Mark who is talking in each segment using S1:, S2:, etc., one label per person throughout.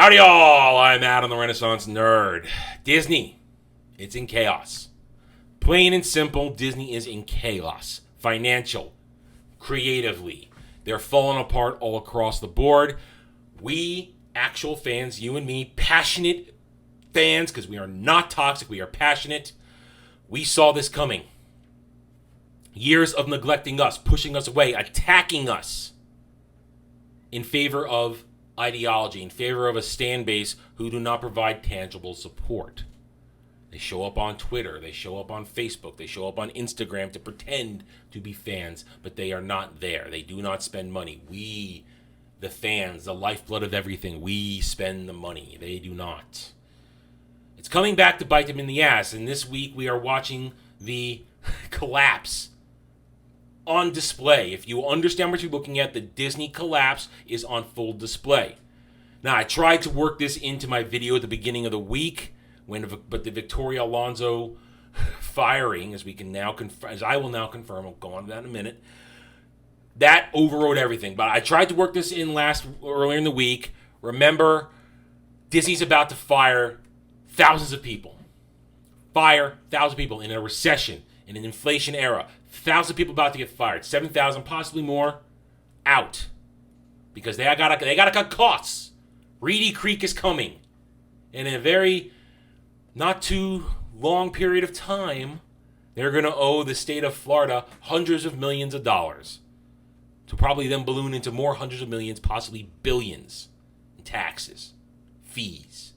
S1: Howdy y'all, I'm Adam the Renaissance Nerd. Disney, it's in chaos. Plain and simple, Disney is in chaos. Financial, creatively. They're falling apart all across the board. We, actual fans, you and me, passionate fans, because we are not toxic, we are passionate. We saw this coming. Years of neglecting us, pushing us away, attacking us in favor of ideology, in favor of a stand base who do not provide tangible support. They show up on Twitter, they show up on Facebook, they show up on Instagram to pretend to be fans, but they are not there. They do not spend money. We, the fans, the lifeblood of everything, we spend the money. They do not. It's coming back to bite them in the ass, and this week we are watching the collapse on display. If you understand what you're looking at, the Disney collapse is on full display. Now, I tried to work this into my video at the beginning of the week, but the Victoria Alanso firing, as I will now confirm, I'll go on to that in a minute, that overrode everything. But I tried to work this in earlier in the week. Remember, Disney's about to fire thousands of people. Fire thousands of people in a recession, in an inflation era. Thousands of people about to get fired. 7,000, possibly more, out. Because they gotta cut costs. Reedy Creek is coming. And in a very not too long period of time, they're going to owe the state of Florida hundreds of millions of dollars. To probably then balloon into more hundreds of millions, possibly billions in taxes, fees.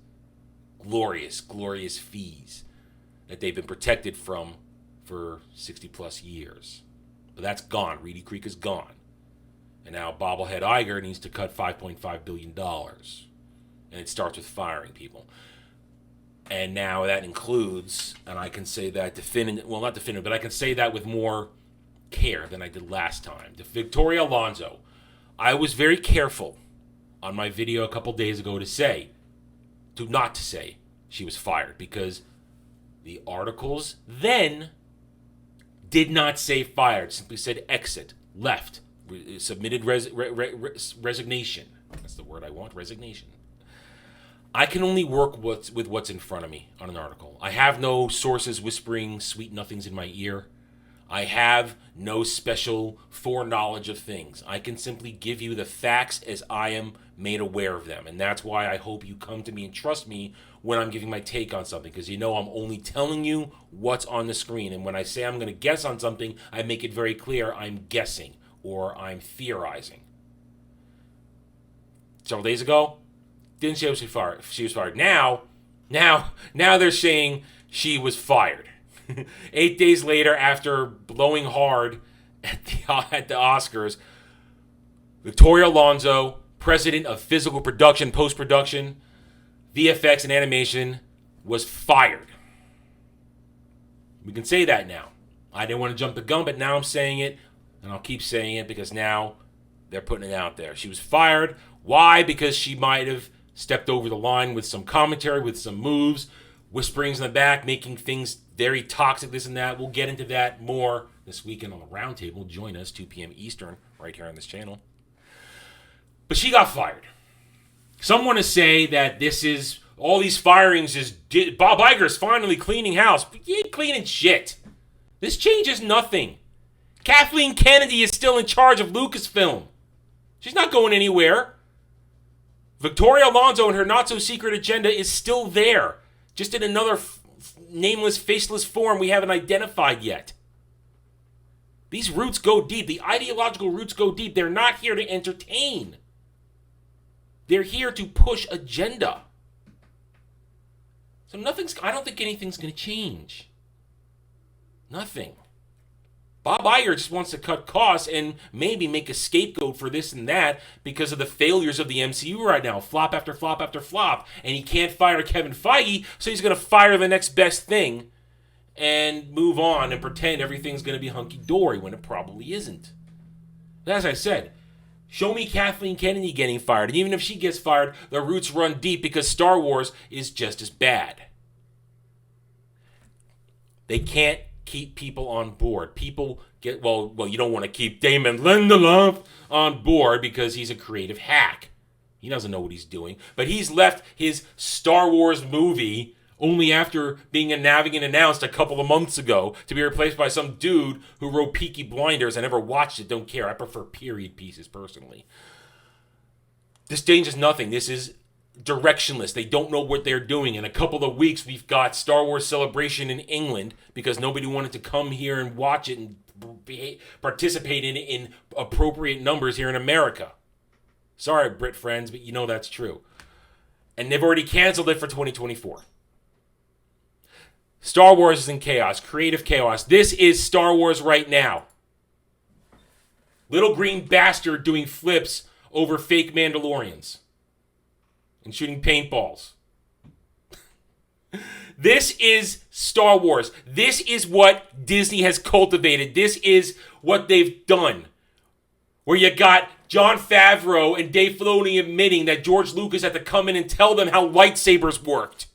S1: Glorious, glorious fees that they've been protected from for 60 plus years. But that's gone. Reedy Creek is gone. And now Bobblehead Iger needs to cut $5.5 billion. And it starts with firing people. And now that includes, and I can say that not definitive, but I can say that with more care than I did last time. The Victoria Alanso. I was very careful on my video a couple days ago not to say she was fired, because the articles then did not say fired, simply said exit, left, submitted resignation. That's the word I want, resignation. I can only work with what's in front of me on an article. I have no sources whispering sweet nothings in my ear. I have no special foreknowledge of things. I can simply give you the facts as I am made aware of them. And that's why I hope you come to me and trust me when I'm giving my take on something, because you know I'm only telling you what's on the screen. And when I say I'm going to guess on something, I make it very clear I'm guessing or I'm theorizing. Several days ago, didn't say she was fired. Now they're saying she was fired. 8 days later, after blowing hard at the Oscars, Victoria Alanso, president of physical production, post-production, VFX, and animation, was fired. We can say that now. I didn't want to jump the gun, but now I'm saying it, and I'll keep saying it because now they're putting it out there. She was fired. Why? Because she might have stepped over the line with some commentary, with some moves, whisperings in the back, making things very toxic, this and that. We'll get into that more this weekend on the Roundtable. Join us, 2 p.m. Eastern, right here on this channel. But she got fired. Some want to say that all these firings is Bob Iger's finally cleaning house. But he ain't cleaning shit. This changes nothing. Kathleen Kennedy is still in charge of Lucasfilm. She's not going anywhere. Victoria Alanso and her not-so-secret agenda is still there, just in another nameless, faceless form we haven't identified yet. These roots go deep. The ideological roots go deep. They're not here to entertain. They're here to push agenda. So I don't think anything's going to change. Nothing. Bob Iger just wants to cut costs and maybe make a scapegoat for this and that because of the failures of the MCU right now. Flop after flop after flop. And he can't fire Kevin Feige, so he's going to fire the next best thing and move on and pretend everything's going to be hunky-dory when it probably isn't. As I said, show me Kathleen Kennedy getting fired. And even if she gets fired, the roots run deep because Star Wars is just as bad. They can't keep people on board. People get, you don't want to keep Damon Lindelof on board because he's a creative hack. He doesn't know what he's doing. But he's left his Star Wars movie only after being announced a couple of months ago to be replaced by some dude who wrote Peaky Blinders. I never watched it, don't care. I prefer period pieces personally. This changes nothing. This is directionless. They don't know what they're doing. In a couple of weeks, we've got Star Wars Celebration in England because nobody wanted to come here and watch it and participate in appropriate numbers here in America. Sorry, Brit friends, but you know that's true. And they've already canceled it for 2024. Star Wars is in chaos, creative chaos. This is Star Wars right now. Little green bastard doing flips over fake Mandalorians and shooting paintballs. This is Star Wars. This is what Disney has cultivated. This is what they've done. Where you got Jon Favreau and Dave Filoni admitting that George Lucas had to come in and tell them how lightsabers worked.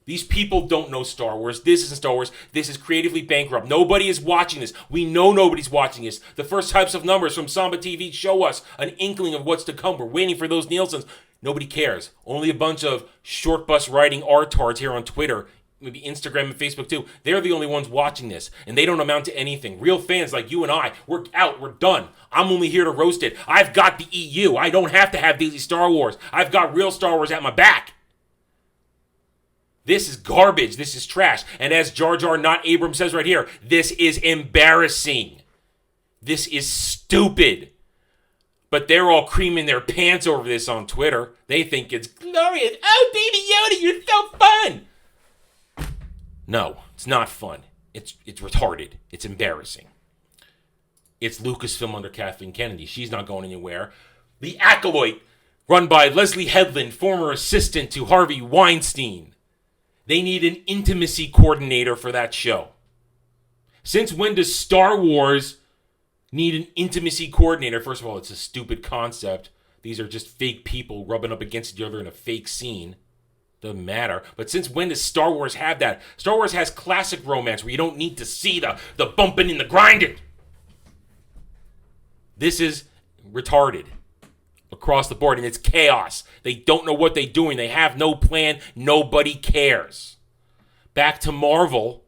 S1: These people don't know Star Wars. This isn't Star Wars. This is creatively bankrupt. Nobody is watching this. We know nobody's watching this. The first types of numbers from Samba TV show us an inkling of what's to come. We're waiting for those Nielsen's. Nobody cares. Only a bunch of short bus riding artards here on Twitter, maybe Instagram and Facebook too. They're the only ones watching this, and they don't amount to anything. Real fans like you and I, we're out. We're done. I'm only here to roast it. I've got the EU. I don't have to have Daily Star Wars. I've got real Star Wars at my back. This is garbage. This is trash. And as Jar Jar Not Abrams says right here, this is embarrassing. This is stupid. But they're all creaming their pants over this on Twitter. They think it's glorious. Oh, Baby Yoda, you're so fun. No, it's not fun. It's retarded. It's embarrassing. It's Lucasfilm under Kathleen Kennedy. She's not going anywhere. The Acolyte, run by Leslie Headland, former assistant to Harvey Weinstein. They need an intimacy coordinator for that show. Since when does Star Wars need an intimacy coordinator? First of all, it's a stupid concept. These are just fake people rubbing up against each other in a fake scene. Doesn't matter. But since when does Star Wars have that? Star Wars has classic romance where you don't need to see the bumping and the grinding. This is retarded across the board, and it's chaos. They don't know what they're doing. They have no plan. Nobody cares. Back to Marvel.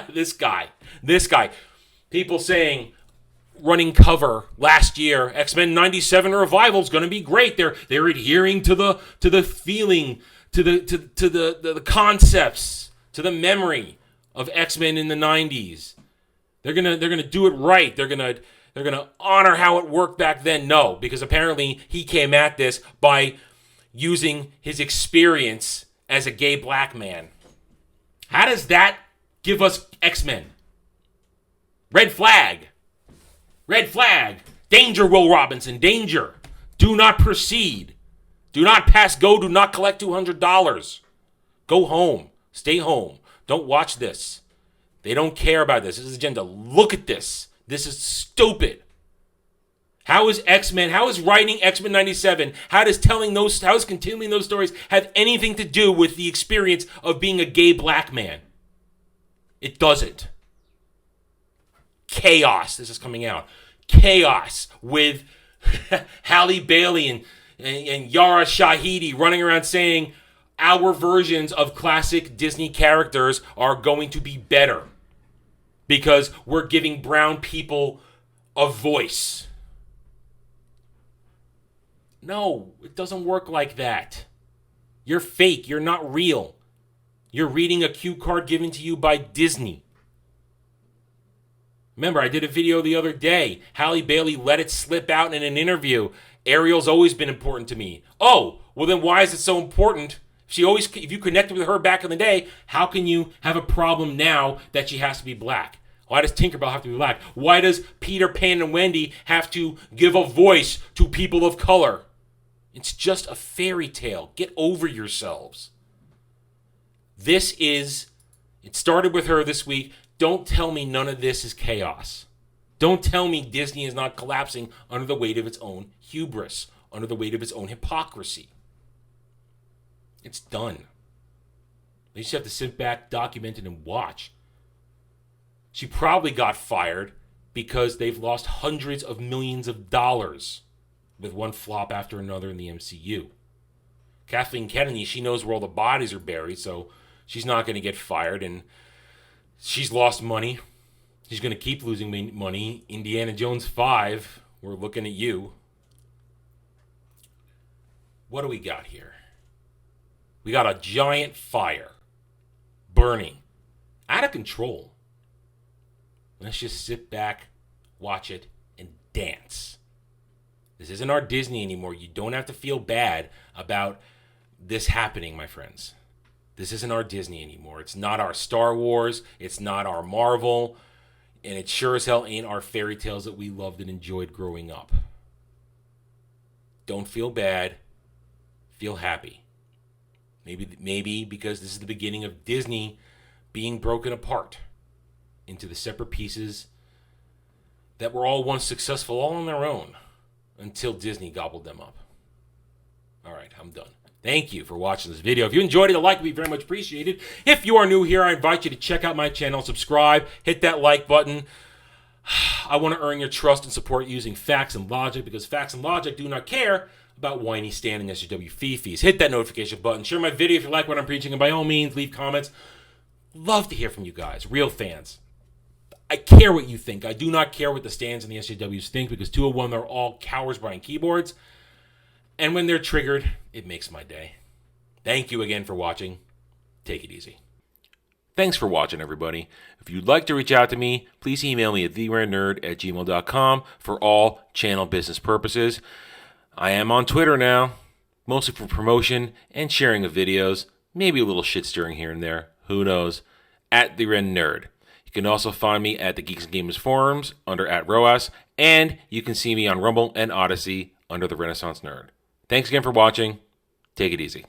S1: This guy. People saying, running cover last year, X-Men 97 Revival is going to be great. They're adhering to the feeling, to the concepts, to the memory of X-Men in the 90s. They're gonna do it right. They're gonna honor how it worked back then. No, because apparently he came at this by using his experience as a gay black man. How does that give us X-Men? Red flag. Red flag. Danger, Will Robinson. Danger. Do not proceed. Do not pass go. Do not collect $200. Go home. Stay home. Don't watch this. They don't care about this. This is agenda. Look at this. This is stupid. How is X-Men, how is writing X-Men 97, how is continuing those stories have anything to do with the experience of being a gay black man? It doesn't. Chaos. This is coming out. Chaos with Halle Bailey and Yara Shahidi running around saying our versions of classic Disney characters are going to be better because we're giving brown people a voice. No, it doesn't work like that. You're fake. You're not real. You're reading a cue card given to you by Disney. Remember, I did a video the other day. Halle Bailey let it slip out in an interview. Ariel's always been important to me. Oh, well then why is it so important? If you connected with her back in the day, how can you have a problem now that she has to be black? Why does Tinkerbell have to be black? Why does Peter Pan and Wendy have to give a voice to people of color? It's just a fairy tale. Get over yourselves. It started with her this week. Don't tell me none of this is chaos. Don't tell me Disney is not collapsing under the weight of its own hubris, under the weight of its own hypocrisy. It's done. They just have to sit back, document it, and watch. She probably got fired because they've lost hundreds of millions of dollars with one flop after another in the MCU. Kathleen Kennedy, she knows where all the bodies are buried, so she's not going to get fired, and she's lost money. She's going to keep losing money. Indiana Jones 5, we're looking at you. What do we got here? We got a giant fire burning out of control. Let's just sit back, watch it, and dance. This isn't our Disney anymore. You don't have to feel bad about this happening, my friends. This isn't our Disney anymore. It's not our Star Wars. It's not our Marvel. And it sure as hell ain't our fairy tales that we loved and enjoyed growing up. Don't feel bad. Feel happy. Maybe because this is the beginning of Disney being broken apart into the separate pieces that were all once successful all on their own until Disney gobbled them up. All right, I'm done. Thank you for watching this video. If you enjoyed it, a like would be very much appreciated. If you are new here, I invite you to check out my channel, subscribe, hit that like button. I want to earn your trust and support using facts and logic, because facts and logic do not care about whiny Stan and SJW fee-fees. Hit that notification button. Share my video if you like what I'm preaching, and by all means, leave comments. Love to hear from you guys, real fans. I care what you think. I do not care what the Stans and the SJWs think, because 201, they're all cowards behind keyboards. And when they're triggered, it makes my day. Thank you again for watching. Take it easy. Thanks for watching, everybody. If you'd like to reach out to me, please email me at theranernerd@gmail.com for all channel business purposes. I am on Twitter now, mostly for promotion and sharing of videos, maybe a little shit stirring here and there, who knows, at @theranernerd. You can also find me at the Geeks and Gamers forums under @ROAS, and you can see me on Rumble and Odyssey under the Renaissance Nerd. Thanks again for watching. Take it easy.